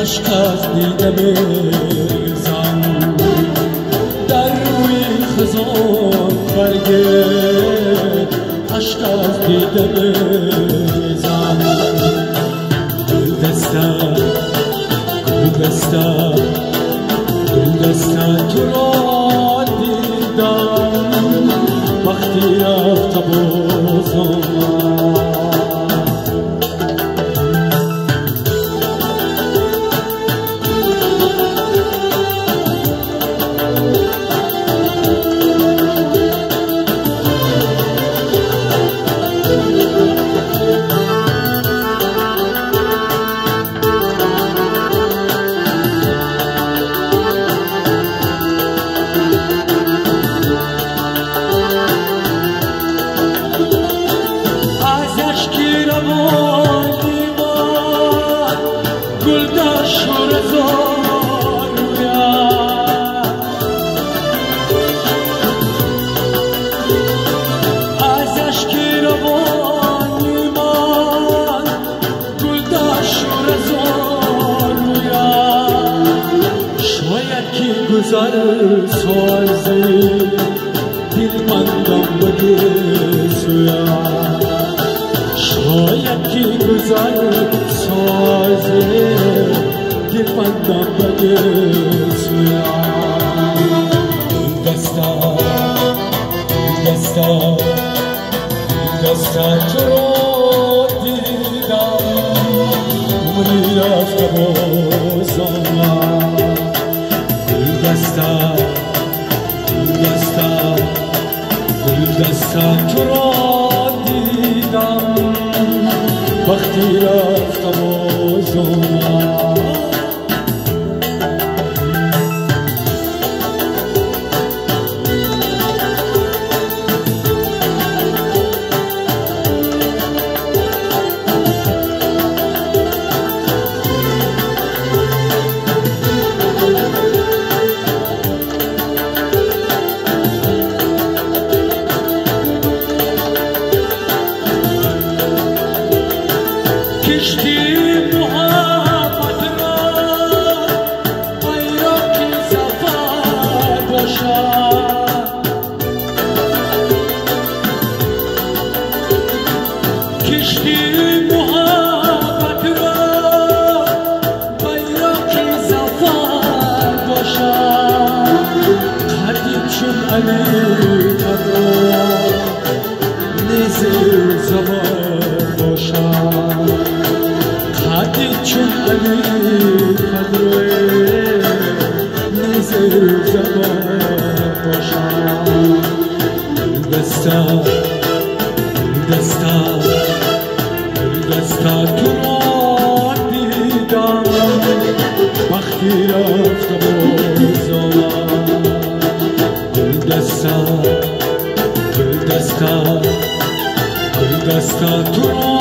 عشق از دیده بزن در روی خزان برگه عشق از دیده بزن گلدسته تو را دیدم وقتی رفت بازم گذر سازی دل بندم بده سویا شاید که گذر سازی دل بندم بده سویا دستا تو رو دیدم عمری رفته بازم گلدسته تو را دیدم وقتی رفتم بازم کشتی محبت را بیراقی سفر باشد کشتی محبت را بیراقی سفر باشد قدیم چون علی قدر نزیر زمان باشد چون علی قدره نزیر زمان باشم گلدسته تو را دیدم وقتی رفت بازم گلدسته تو را